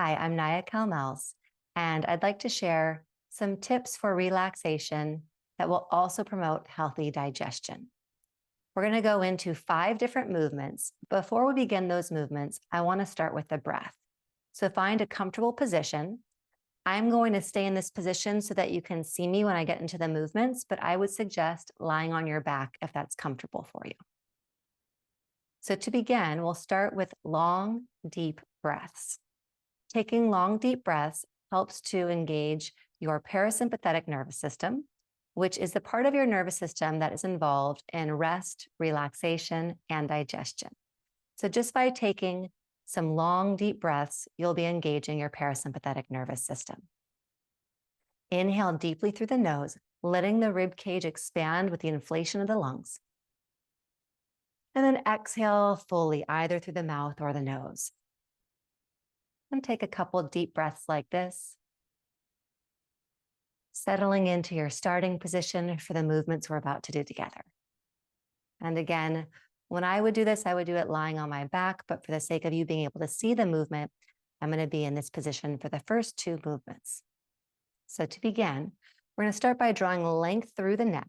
Hi, I'm Naya Calmels, and I'd like to share some tips for relaxation that will also promote healthy digestion. We're going to go into 5 different movements. Before we begin those movements, I want to start with the breath. So find a comfortable position. I'm going to stay in this position so that you can see me when I get into the movements, but I would suggest lying on your back if that's comfortable for you. So to begin, we'll start with long, deep breaths. Taking long, deep breaths helps to engage your parasympathetic nervous system, which is the part of your nervous system that is involved in rest, relaxation, and digestion. So just by taking some long, deep breaths, you'll be engaging your parasympathetic nervous system. Inhale deeply through the nose, letting the rib cage expand with the inflation of the lungs. And then exhale fully, either through the mouth or the nose. And take a couple deep breaths like this, settling into your starting position for the movements we're about to do together. And again, when I would do this, I would do it lying on my back, but for the sake of you being able to see the movement, I'm going to be in this position for the first 2 movements. So to begin, we're going to start by drawing length through the neck.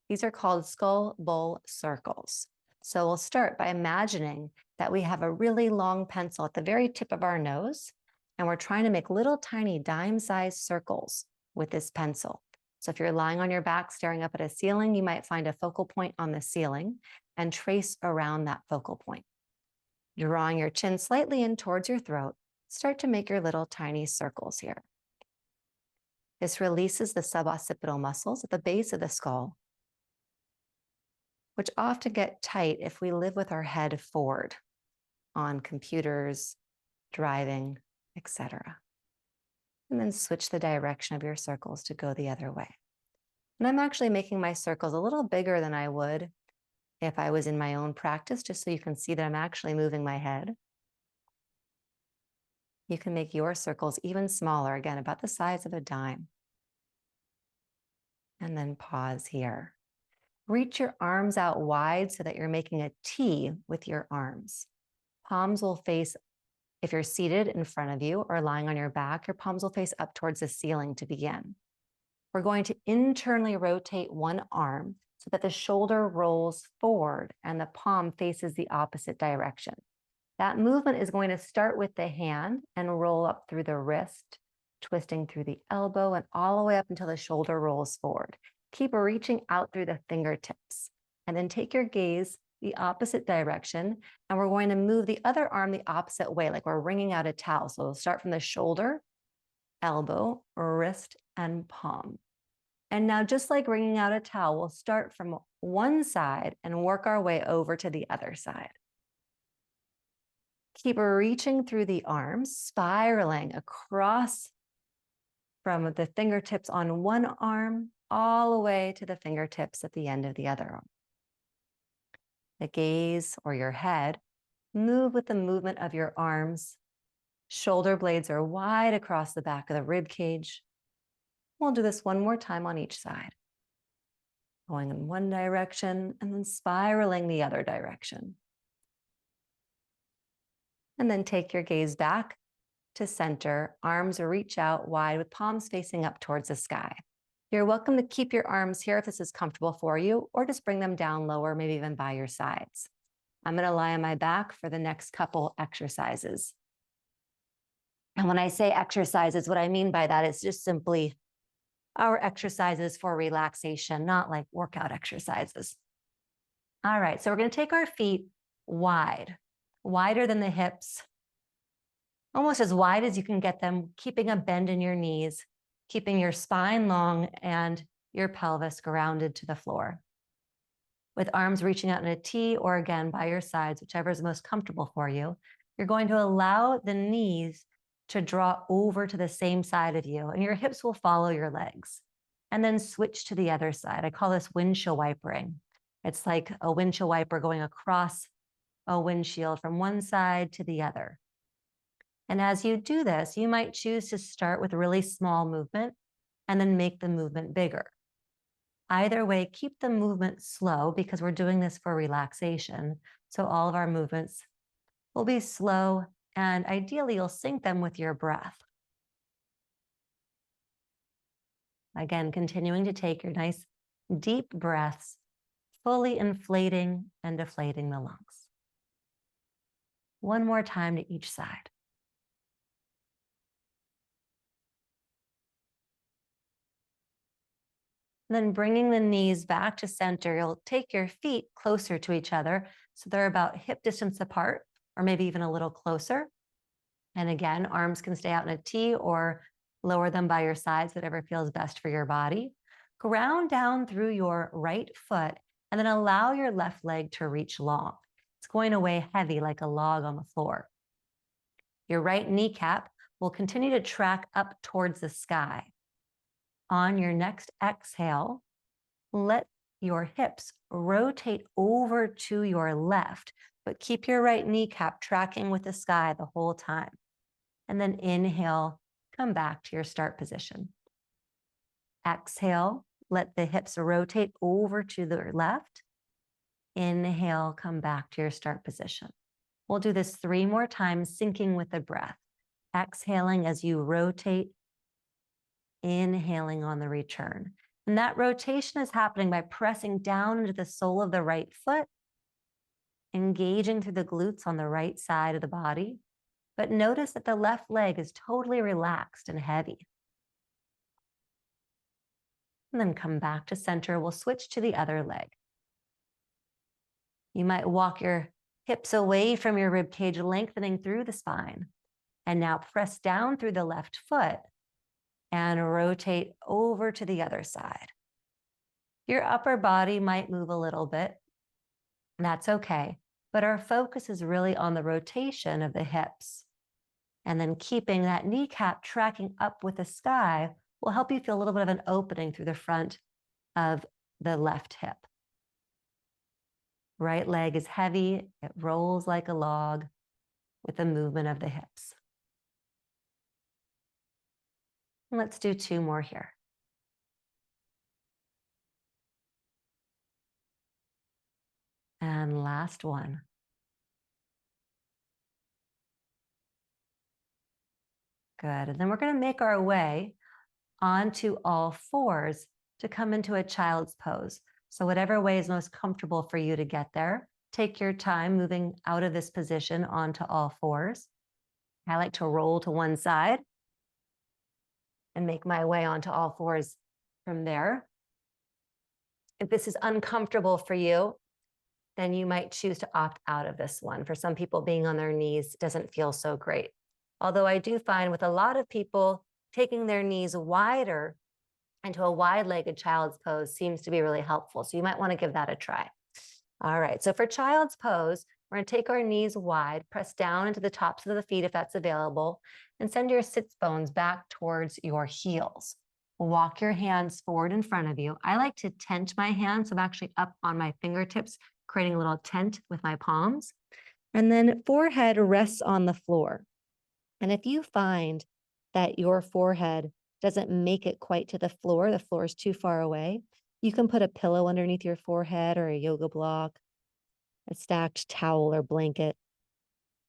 These are called skull bowl circles. So we'll start by imagining that we have a really long pencil at the very tip of our nose, and we're trying to make little tiny dime-sized circles with this pencil. So if you're lying on your back staring up at a ceiling, you might find a focal point on the ceiling and trace around that focal point. Drawing your chin slightly in towards your throat, start to make your little tiny circles here. This releases the suboccipital muscles at the base of the skull, which often get tight if we live with our head forward on computers, driving, etc. And then switch the direction of your circles to go the other way. And I'm actually making my circles a little bigger than I would if I was in my own practice, just so you can see that I'm actually moving my head. You can make your circles even smaller, again, about the size of a dime. And then pause here. Reach your arms out wide so that you're making a T with your arms. Palms will face, if you're seated in front of you or lying on your back, your palms will face up towards the ceiling to begin. We're going to internally rotate one arm so that the shoulder rolls forward and the palm faces the opposite direction. That movement is going to start with the hand and roll up through the wrist, twisting through the elbow and all the way up until the shoulder rolls forward. Keep reaching out through the fingertips, and then take your gaze the opposite direction, and we're going to move the other arm the opposite way, like we're wringing out a towel. So we'll start from the shoulder, elbow, wrist, and palm. And now, just like wringing out a towel, we'll start from one side and work our way over to the other side. Keep reaching through the arms, spiraling across from the fingertips on one arm all the way to the fingertips at the end of the other arm. The gaze or your head move with the movement of your arms. Shoulder blades are wide across the back of the rib cage. We'll do this one more time on each side. Going in one direction and then spiraling the other direction. And then take your gaze back to center. Arms reach out wide with palms facing up towards the sky. You're welcome to keep your arms here if this is comfortable for you, or just bring them down lower, maybe even by your sides. I'm going to lie on my back for the next couple exercises. And when I say exercises, what I mean by that is just simply our exercises for relaxation, not like workout exercises. All right, so we're going to take our feet wide, wider than the hips, almost as wide as you can get them, keeping a bend in your knees, keeping your spine long and your pelvis grounded to the floor. With arms reaching out in a T, or again by your sides, whichever is most comfortable for you, you're going to allow the knees to draw over to the same side of you, and your hips will follow your legs. And then switch to the other side. I call this windshield wipering. It's like a windshield wiper going across a windshield from one side to the other. And as you do this, you might choose to start with a really small movement and then make the movement bigger. Either way, keep the movement slow because we're doing this for relaxation. So all of our movements will be slow And ideally, you'll sync them with your breath. Again, continuing to take your nice deep breaths, fully inflating and deflating the lungs. One more time to each side. Then bringing the knees back to center, you'll take your feet closer to each other so they're about hip distance apart, or maybe even a little closer. And again, arms can stay out in a T or lower them by your sides, whatever feels best for your body. Ground down through your right foot and then allow your left leg to reach long. It's going to weigh heavy like a log on the floor. Your right kneecap will continue to track up towards the sky. On your next exhale, let your hips rotate over to your left, but keep your right kneecap tracking with the sky the whole time. And then inhale, come back to your start position. Exhale, let the hips rotate over to the left. Inhale, come back to your start position. We'll do this 3 more times, syncing with the breath. Exhaling as you rotate, inhaling on the return. And that rotation is happening by pressing down into the sole of the right foot, engaging through the glutes on the right side of the body. But notice that the left leg is totally relaxed and heavy. And then come back to center. We'll switch to the other leg. You might walk your hips away from your rib cage, lengthening through the spine. And now press down through the left foot and rotate over to the other side. Your upper body might move a little bit. That's okay. But our focus is really on the rotation of the hips. And then keeping that kneecap tracking up with the sky will help you feel a little bit of an opening through the front of the left hip. Right leg is heavy. It rolls like a log with the movement of the hips. Let's do 2 more here. And last one. Good. And then we're going to make our way onto all fours to come into a child's pose. So whatever way is most comfortable for you to get there, take your time moving out of this position onto all fours. I like to roll to one side and make my way onto all fours from there. If this is uncomfortable for you, then you might choose to opt out of this one. For some people, being on their knees doesn't feel so great. Although I do find with a lot of people, taking their knees wider into a wide-legged child's pose seems to be really helpful. So you might want to give that a try. All right, so for child's pose, we're going to take our knees wide, press down into the tops of the feet if that's available, and send your sits bones back towards your heels. Walk your hands forward in front of you. I like to tent my hands, so I'm actually up on my fingertips, creating a little tent with my palms. And then forehead rests on the floor. And if you find that your forehead doesn't make it quite to the floor is too far away, you can put a pillow underneath your forehead or a yoga block, a stacked towel or blanket.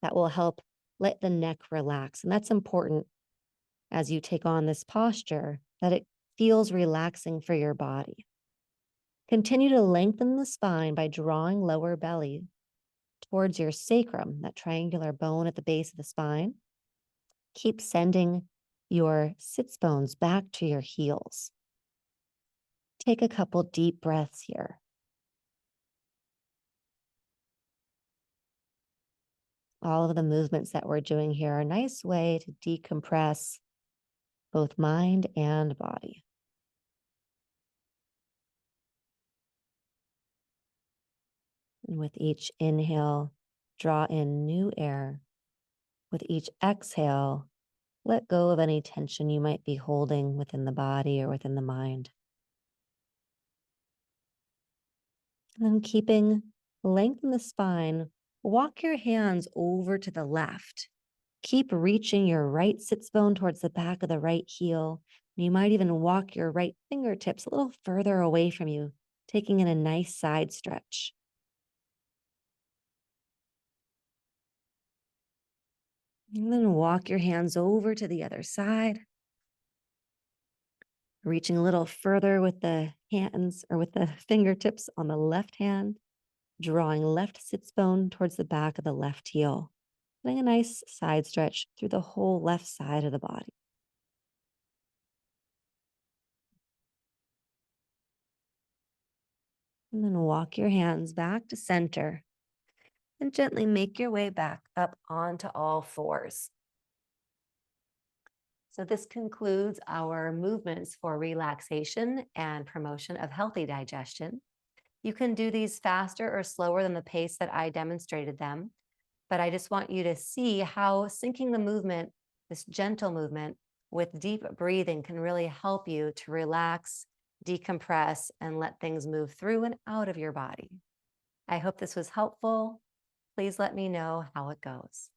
That will help let the neck relax. And that's important as you take on this posture, that it feels relaxing for your body. Continue to lengthen the spine by drawing lower belly towards your sacrum, that triangular bone at the base of the spine. Keep sending your sits bones back to your heels. Take a couple deep breaths here. All of the movements that we're doing here are a nice way to decompress both mind and body. And with each inhale, draw in new air. With each exhale, let go of any tension you might be holding within the body or within the mind. And then keeping length in the spine, walk your hands over to the left. Keep reaching your right sits bone towards the back of the right heel. You might even walk your right fingertips a little further away from you, taking in a nice side stretch. And then walk your hands over to the other side, reaching a little further with the hands or with the fingertips on the left hand, drawing left sits bone towards the back of the left heel, getting a nice side stretch through the whole left side of the body. And then walk your hands back to center and gently make your way back up onto all fours. So this concludes our movements for relaxation and promotion of healthy digestion. You can do these faster or slower than the pace that I demonstrated them, but I just want you to see how syncing the movement, this gentle movement, with deep breathing can really help you to relax, decompress, and let things move through and out of your body. I hope this was helpful. Please let me know how it goes.